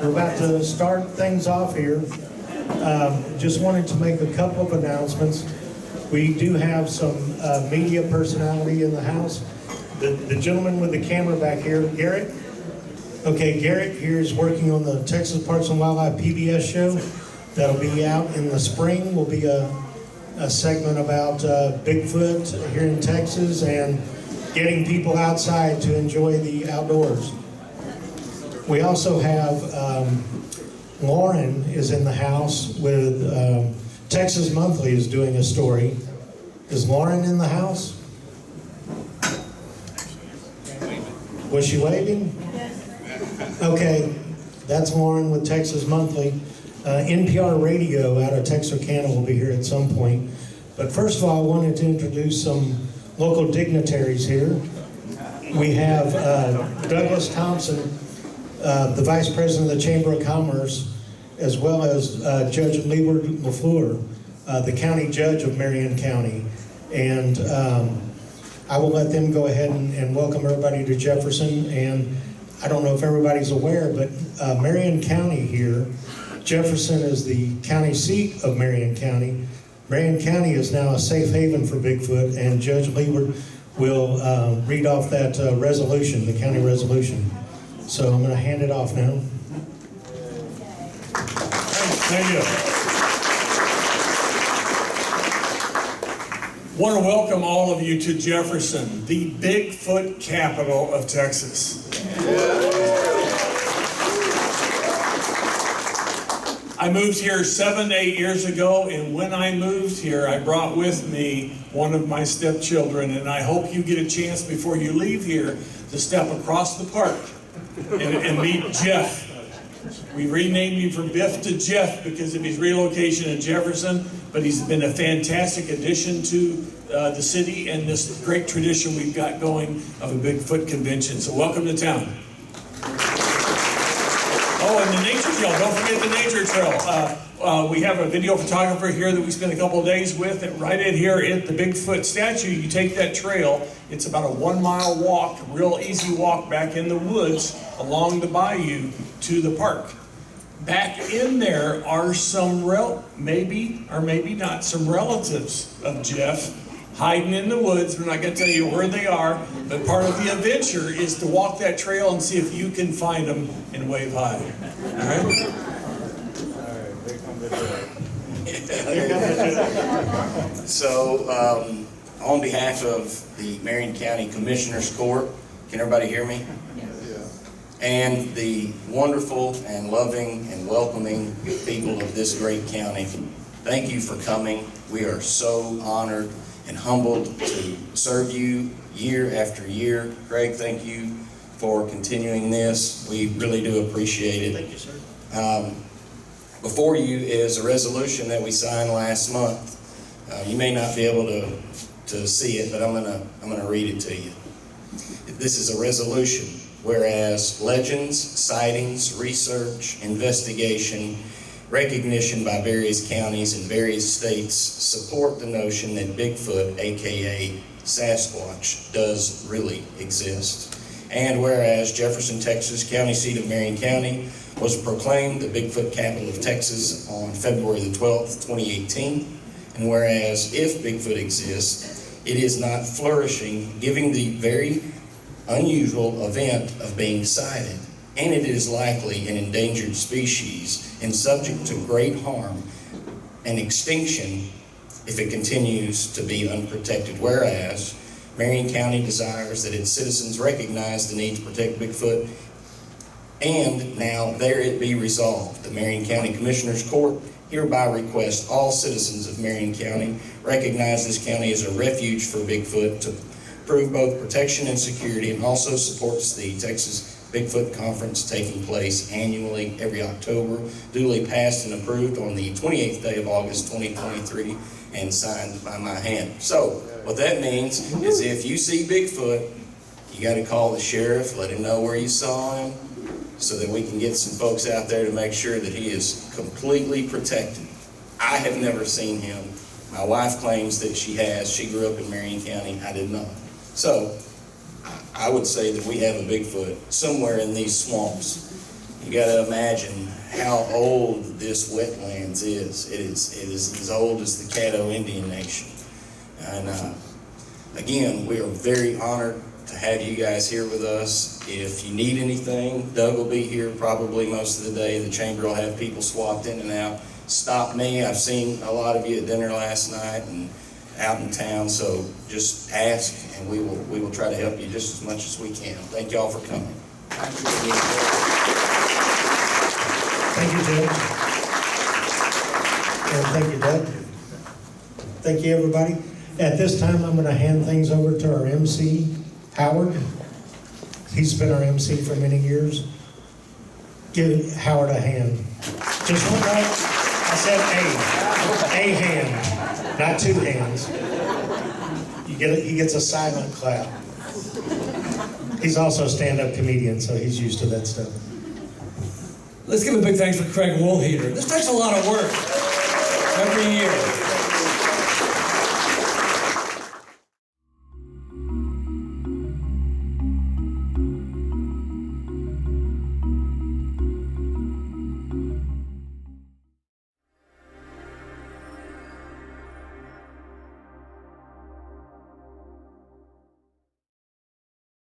We're about to start things off here. Just wanted to make a couple of announcements. We do have some media personality in the house. The gentleman with the camera back here, Garrett. Okay, Garrett here is working on the Texas Parks and Wildlife PBS show. That'll be out in the spring. Will be a segment about Bigfoot here in Texas and getting people outside to enjoy the outdoors. We also have Lauren is in the house with Texas Monthly is doing a story. Is Lauren in the house? Was she waving? Yes. Okay, that's Lauren with Texas Monthly. NPR Radio out of Texarkana will be here at some point. But first of all, I wanted to introduce some local dignitaries here. We have Doug Thompson, the Vice President of the Chamber of Commerce, as well as Judge Leward LaFleur, the County Judge of Marion County. And I will let them go ahead and welcome everybody to Jefferson. And I don't know if everybody's aware, but Marion County here, Jefferson is the county seat of Marion County. Marion County is now a safe haven for Bigfoot, and Judge Leward will read off that resolution, the county resolution. So I'm going to hand it off now. Thank you. I want to welcome all of you to Jefferson, the Bigfoot capital of Texas. I moved here 7 to 8 years ago, and when I moved here, I brought with me one of my stepchildren, and I hope you get a chance before you leave here to step across the park and meet Jeff. We renamed him from Biff to Jeff because of his relocation in Jefferson, but he's been a fantastic addition to the city and this great tradition we've got going of a Bigfoot convention. So welcome to town. Oh, and the nature trail, don't forget the nature trail. We have a video photographer here that we spent a couple of days with, and right in here at the Bigfoot statue, you take that trail. It's about a 1 mile walk, real easy walk back in the woods along the bayou to the park. Back in there are some maybe or maybe not some relatives of Jeff hiding in the woods. We're not going to tell you where they are, but part of the adventure is to walk that trail and see if you can find them and wave hi. All right? So, on behalf of the Marion County Commissioners Court, can everybody hear me? And the wonderful and loving and welcoming people of this great county, thank you for coming. We are so honored and humbled to serve you year after year. Greg, thank you for continuing this. We really do appreciate it. Thank you, sir. Before you is a resolution that we signed last month. You may not be able to see it, but I'm gonna read it to you. This is a resolution. Whereas legends, sightings, research, investigation, recognition by various counties and various states support the notion that Bigfoot, aka Sasquatch, does really exist. And whereas Jefferson, Texas, county seat of Marion County, was proclaimed the Bigfoot Capital of Texas on February the 12th, 2018. And whereas if Bigfoot exists, it is not flourishing, giving the very unusual event of being sighted, and it is likely an endangered species and subject to great harm and extinction if it continues to be unprotected. Whereas Marion County desires that its citizens recognize the need to protect Bigfoot, and now there it be resolved. The Marion County Commissioners Court hereby requests all citizens of Marion County recognize this county as a refuge for Bigfoot to prove both protection and security, and also supports the Texas Bigfoot Conference taking place annually every October, duly passed and approved on the 28th day of August 2023 and signed by my hand. So what that means is if you see Bigfoot, you got to call the sheriff, let him know where you saw him, so that we can get some folks out there to make sure that he is completely protected. I have never seen him. My wife claims that she has. She grew up in Marion County. I did not. So I would say that we have a Bigfoot somewhere in these swamps. You got to imagine how old this wetlands is. It is as old as the Caddo Indian Nation. And again, we are very honored to have you guys here with us. If you need anything, Doug will be here probably most of the day. The chamber will have people swapped in and out. Stop me. I've seen a lot of you at dinner last night and out in town, so just ask and we will try to help you just as much as we can. Thank y'all for coming. Thank you, Jim. And thank you, Doug. Thank you, everybody. At this time, I'm going to hand things over to our MC, Howard. He's been our MC for many years. Give Howard a hand. Just one, right? I said a hand, not two hands. He gets a silent clap. He's also a stand-up comedian, so he's used to that stuff. Let's give a big thanks for Craig Woolheater. This takes a lot of work every year.